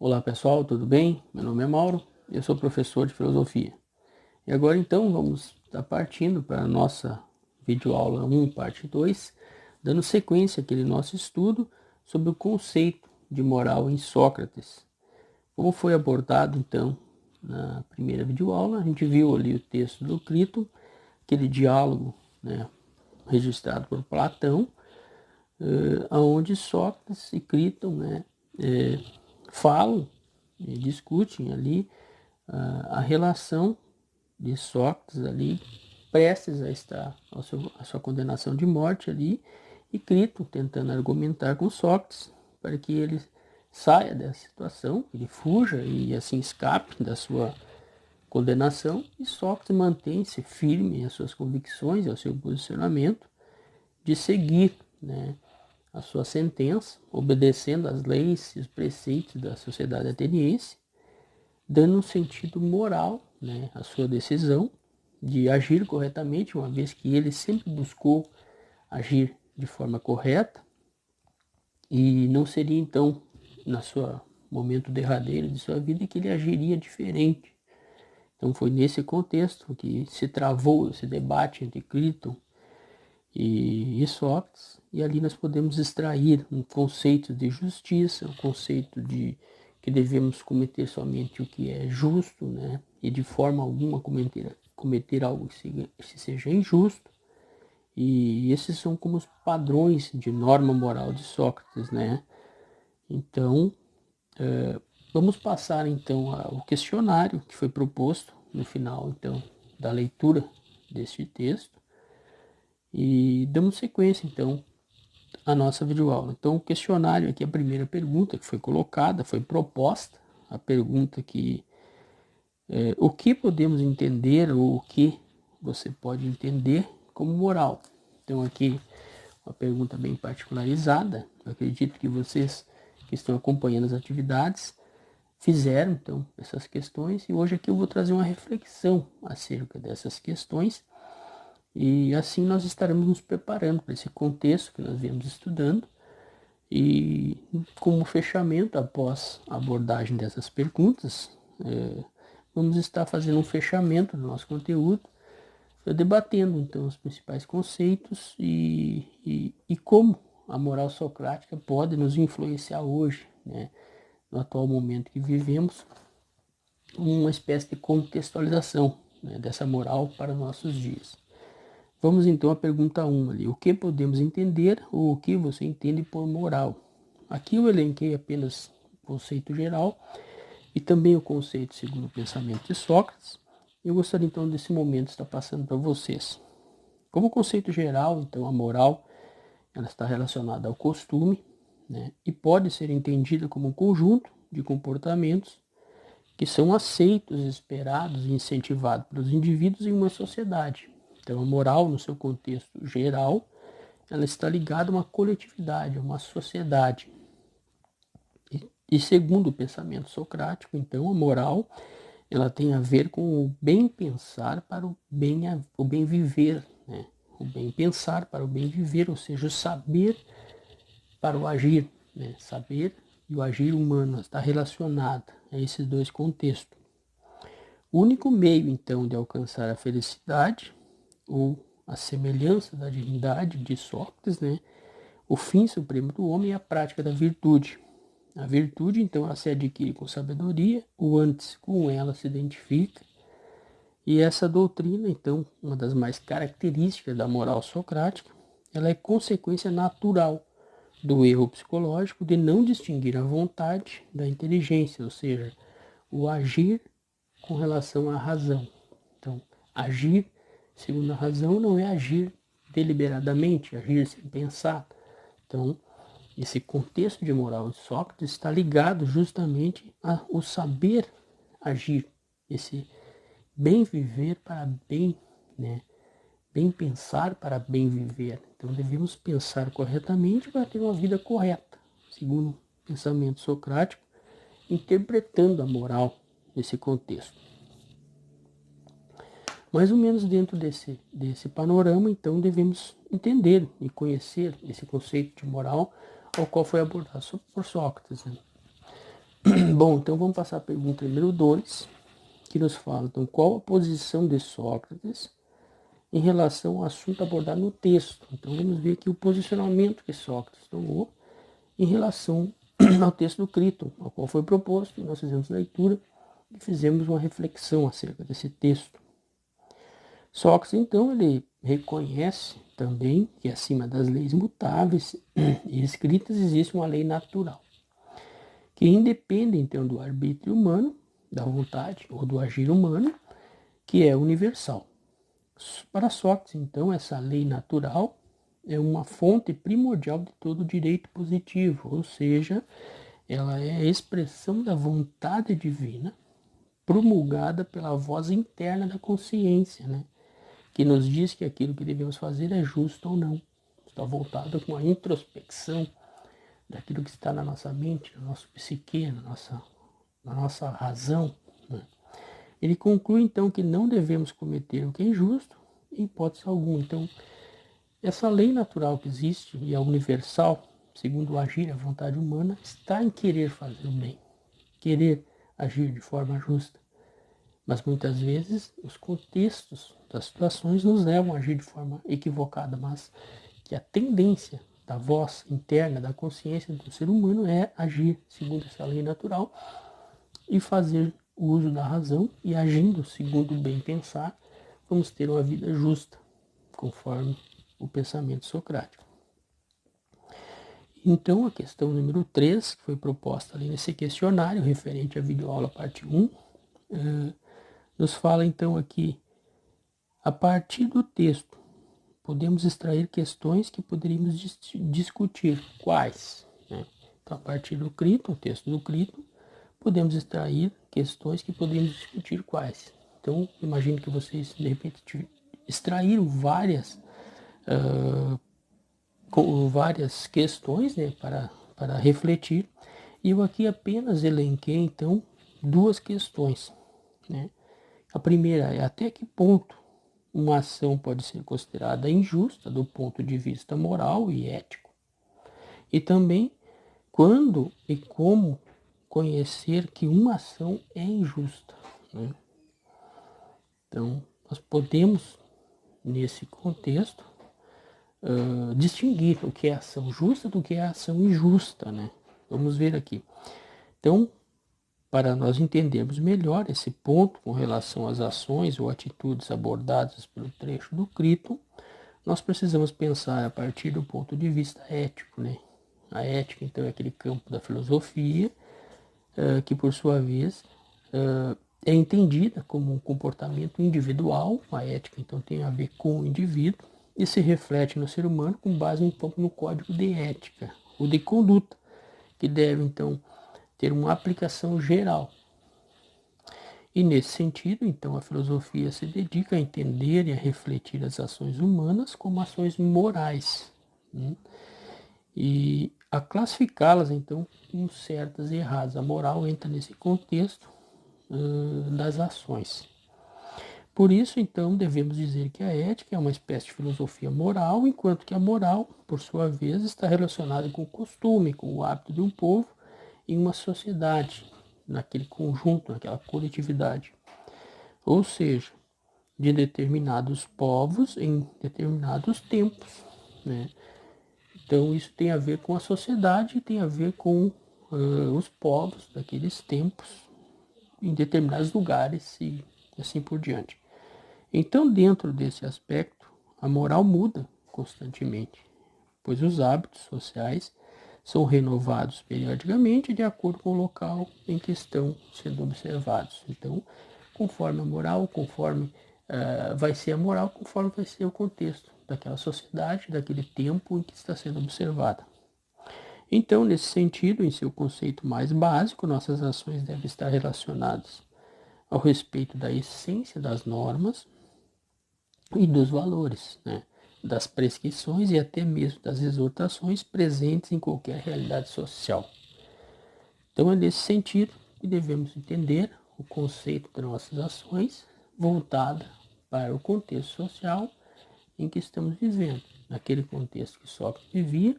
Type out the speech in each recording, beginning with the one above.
Olá pessoal, tudo bem? Meu nome é Mauro, eu sou professor de filosofia. E agora então vamos estar partindo para a nossa videoaula 1, parte 2, dando sequência àquele nosso estudo sobre o conceito de moral em Sócrates. Como foi abordado então na primeira videoaula, a gente viu ali o texto do Crito, aquele diálogo, registrado por Platão, onde Sócrates e Crito, falam e discutem ali a relação de Sócrates ali prestes a estar a sua condenação de morte ali, e Crito tentando argumentar com Sócrates para que ele saia dessa situação, ele fuja e assim escape da sua condenação, e Sócrates mantém-se firme às suas convicções e ao seu posicionamento de seguir, a sua sentença, obedecendo às leis e os preceitos da sociedade ateniense, dando um sentido moral, à sua decisão de agir corretamente, uma vez que ele sempre buscou agir de forma correta, e não seria então na sua momento derradeiro de sua vida que ele agiria diferente. Então foi nesse contexto que se travou esse debate entre Crito e Sócrates, e ali nós podemos extrair um conceito de justiça, um conceito de que devemos cometer somente o que é justo, e de forma alguma cometer algo que seja injusto. E esses são como os padrões de norma moral de Sócrates, Então, vamos passar então ao questionário que foi proposto no final então da leitura deste texto e damos sequência então à nossa videoaula. Então, o questionário aqui, a primeira pergunta que foi colocada, foi proposta, a pergunta que o que podemos entender ou o que você pode entender como moral. Então aqui uma pergunta bem particularizada. Eu acredito que vocês que estão acompanhando as atividades fizeram então essas questões, e hoje aqui eu vou trazer uma reflexão acerca dessas questões, e assim nós estaremos nos preparando para esse contexto que nós viemos estudando, e como fechamento, após a abordagem dessas perguntas, vamos estar fazendo um fechamento do nosso conteúdo, debatendo então os principais conceitos e como a moral socrática pode nos influenciar hoje, no atual momento que vivemos, uma espécie de contextualização, dessa moral para nossos dias. Vamos então à pergunta 1 ali. O que podemos entender ou o que você entende por moral? Aqui eu elenquei apenas o conceito geral e também o conceito segundo o pensamento de Sócrates. Eu gostaria então desse momento estar passando para vocês. Como conceito geral, então a moral ela está relacionada ao costume, e pode ser entendida como um conjunto de comportamentos que são aceitos, esperados e incentivados pelos indivíduos em uma sociedade. Então a moral, no seu contexto geral, ela está ligada a uma coletividade, a uma sociedade. E segundo o pensamento socrático, então a moral ela tem a ver com o bem pensar para o bem viver, O bem pensar para o bem viver, ou seja, o saber para o agir, Saber e o agir humano está relacionado a esses dois contextos. O único meio, então, de alcançar a felicidade, ou a semelhança da divindade de Sócrates, o fim supremo do homem é a prática da virtude. A virtude, então, ela se adquire com sabedoria, o antes com ela se identifica. E essa doutrina, então, uma das mais características da moral socrática, ela é consequência natural do erro psicológico de não distinguir a vontade da inteligência, ou seja, o agir com relação à razão. Então, agir segundo a razão não é agir deliberadamente, agir sem pensar. Então, esse contexto de moral de Sócrates está ligado justamente ao saber agir, esse bem viver para bem, bem pensar para bem viver. Então devemos pensar corretamente para ter uma vida correta, segundo o pensamento socrático, interpretando a moral nesse contexto. Mais ou menos dentro desse panorama, então, devemos entender e conhecer esse conceito de moral ao qual foi abordado por Sócrates. Bom, então vamos passar a pergunta número 2, que nos fala, então, qual a posição de Sócrates em relação ao assunto abordado no texto. Então vamos ver aqui o posicionamento que Sócrates tomou em relação ao texto do Críton, ao qual foi proposto, e nós fizemos leitura e fizemos uma reflexão acerca desse texto. Sócrates, então, ele reconhece também que acima das leis mutáveis e escritas existe uma lei natural, que independe, então, do arbítrio humano, da vontade ou do agir humano, que é universal. Para Sócrates, então, essa lei natural é uma fonte primordial de todo direito positivo, ou seja, ela é a expressão da vontade divina promulgada pela voz interna da consciência, né? Que nos diz que aquilo que devemos fazer é justo ou não. Está voltado com a introspecção daquilo que está na nossa mente, na nossa psique, na nossa razão, né? Ele conclui, então, que não devemos cometer o que é injusto, em hipótese alguma. Então, essa lei natural que existe e é universal, segundo o agir e a vontade humana, está em querer fazer o bem, querer agir de forma justa. Mas muitas vezes os contextos das situações nos levam a agir de forma equivocada, mas que a tendência da voz interna, da consciência do ser humano é agir segundo essa lei natural e fazer o uso da razão, e agindo segundo o bem pensar, vamos ter uma vida justa, conforme o pensamento socrático. Então, a questão número 3, que foi proposta ali nesse questionário, referente à videoaula parte 1, nos fala então aqui, a partir do texto, podemos extrair questões que poderíamos discutir. Quais? Né? Então, a partir do Críton, o texto do Críton, podemos extrair questões que poderíamos discutir. Quais? Então, imagino que vocês, de repente, extraíram várias questões, né, para refletir. E eu aqui apenas elenquei, então, 2 questões. Né? A primeira é até que ponto uma ação pode ser considerada injusta do ponto de vista moral e ético. E também quando e como conhecer que uma ação é injusta. Né? Então, nós podemos, nesse contexto, distinguir o que é ação justa do que é ação injusta. Né? Vamos ver aqui. Então, para nós entendermos melhor esse ponto com relação às ações ou atitudes abordadas pelo trecho do Críton, nós precisamos pensar a partir do ponto de vista ético, né? A ética, então, é aquele campo da filosofia que, por sua vez, é entendida como um comportamento individual. A ética, então, tem a ver com o indivíduo e se reflete no ser humano com base, então, no código de ética ou de conduta, que deve, então, ter uma aplicação geral. E nesse sentido, então, a filosofia se dedica a entender e a refletir as ações humanas como ações morais, né? E a classificá-las, então, como certas e erradas. A moral entra nesse contexto das ações. Por isso, então, devemos dizer que a ética é uma espécie de filosofia moral, enquanto que a moral, por sua vez, está relacionada com o costume, com o hábito de um povo em uma sociedade, naquele conjunto, naquela coletividade. Ou seja, de determinados povos em determinados tempos, né? Então isso tem a ver com a sociedade, tem a ver com os povos daqueles tempos em determinados lugares e assim por diante. Então, dentro desse aspecto, a moral muda constantemente, pois os hábitos sociais são renovados periodicamente de acordo com o local em que estão sendo observados. Então, conforme a moral, conforme vai ser a moral, conforme vai ser o contexto daquela sociedade, daquele tempo em que está sendo observada. Então, nesse sentido, em seu conceito mais básico, nossas ações devem estar relacionadas ao respeito da essência das normas e dos valores, né? Das prescrições e até mesmo das exortações presentes em qualquer realidade social. Então é nesse sentido que devemos entender o conceito das nossas ações voltada para o contexto social em que estamos vivendo. Naquele contexto que Sócrates vivia,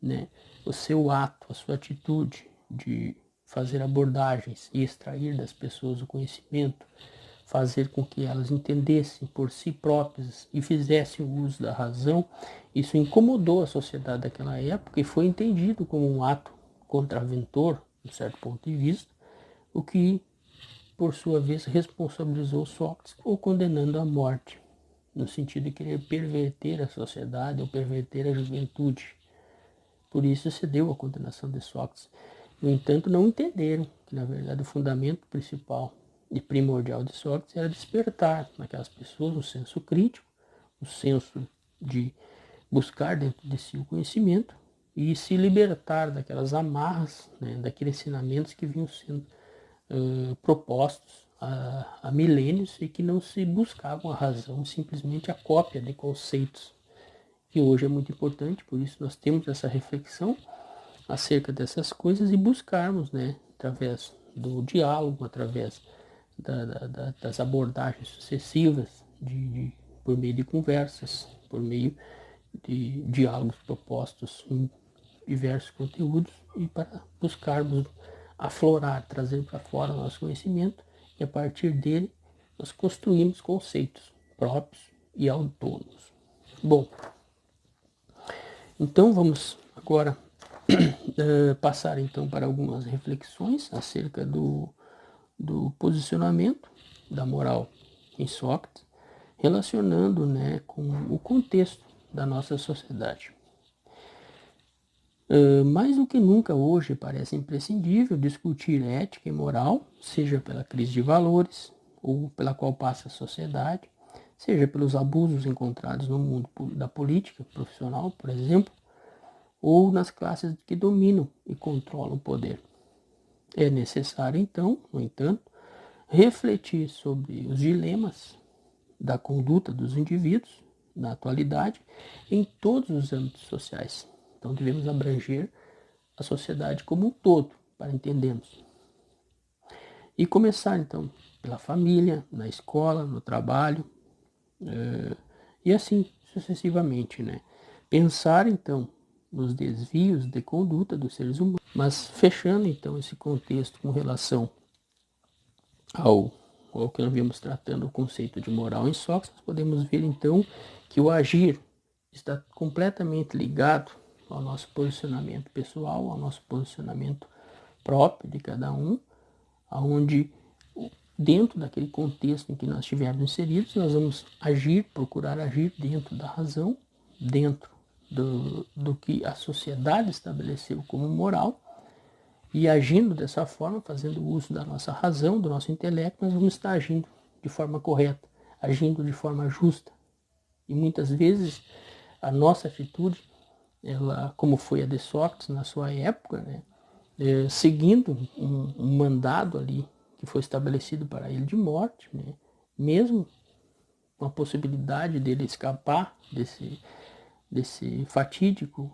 né, o seu ato, a sua atitude de fazer abordagens e extrair das pessoas o conhecimento, fazer com que elas entendessem por si próprias e fizessem o uso da razão, isso incomodou a sociedade daquela época e foi entendido como um ato contraventor, de certo ponto de vista, o que, por sua vez, responsabilizou Sócrates ou condenando à morte, no sentido de querer perverter a sociedade ou perverter a juventude. Por isso se deu a condenação de Sócrates. No entanto, não entenderam que, na verdade, o fundamento principal e primordial de Sócrates era despertar naquelas pessoas um senso crítico, o senso de buscar dentro de si o conhecimento e se libertar daquelas amarras, né, daqueles ensinamentos que vinham sendo propostos há milênios e que não se buscavam a razão, simplesmente a cópia de conceitos. E hoje é muito importante, por isso nós temos essa reflexão acerca dessas coisas e buscarmos, né, através do diálogo, através das abordagens sucessivas, por meio de conversas, por meio de diálogos propostos em diversos conteúdos e para buscarmos aflorar, trazer para fora o nosso conhecimento e a partir dele nós construímos conceitos próprios e autônomos. Bom, então vamos agora passar então para algumas reflexões acerca do posicionamento da moral em Sócrates, relacionando, né, com o contexto da nossa sociedade. Mais do que nunca hoje parece imprescindível discutir ética e moral, seja pela crise de valores ou pela qual passa a sociedade, seja pelos abusos encontrados no mundo da política profissional, por exemplo, ou nas classes que dominam e controlam o poder. É necessário, então, no entanto, refletir sobre os dilemas da conduta dos indivíduos na atualidade em todos os âmbitos sociais. Então devemos abranger a sociedade como um todo para entendermos. E começar então pela família, na escola, no trabalho, e assim sucessivamente, né? Pensar então nos desvios de conduta dos seres humanos, mas fechando então esse contexto com relação ao que nós viemos tratando, o conceito de moral em Sócrates, nós podemos ver então que o agir está completamente ligado ao nosso posicionamento pessoal, ao nosso posicionamento próprio de cada um, aonde dentro daquele contexto em que nós estivermos inseridos, nós vamos agir, procurar agir dentro da razão, dentro do que a sociedade estabeleceu como moral, e agindo dessa forma, fazendo uso da nossa razão, do nosso intelecto, nós vamos estar agindo de forma correta, agindo de forma justa. E muitas vezes a nossa atitude, ela, como foi a de Sócrates na sua época, né, seguindo um mandado ali que foi estabelecido para ele de morte, né, mesmo com a possibilidade dele escapar desse fatídico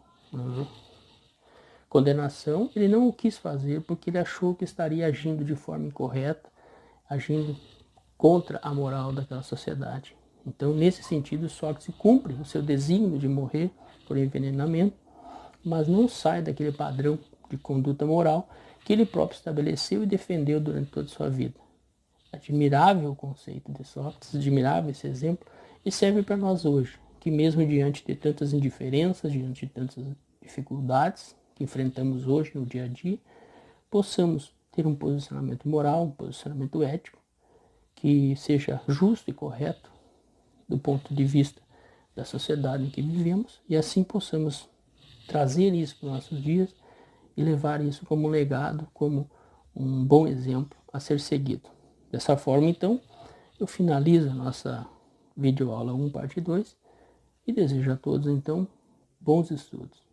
condenação, ele não o quis fazer porque ele achou que estaria agindo de forma incorreta, agindo contra a moral daquela sociedade. Então, nesse sentido, Sócrates cumpre o seu desígnio de morrer por envenenamento, mas não sai daquele padrão de conduta moral que ele próprio estabeleceu e defendeu durante toda a sua vida. Admirável o conceito de Sócrates, admirável esse exemplo, e serve para nós hoje, que mesmo diante de tantas indiferenças, diante de tantas dificuldades que enfrentamos hoje no dia a dia, possamos ter um posicionamento moral, um posicionamento ético, que seja justo e correto do ponto de vista da sociedade em que vivemos, e assim possamos trazer isso para os nossos dias e levar isso como um legado, como um bom exemplo a ser seguido. Dessa forma, então, eu finalizo a nossa videoaula 1, parte 2, e desejo a todos, então, bons estudos.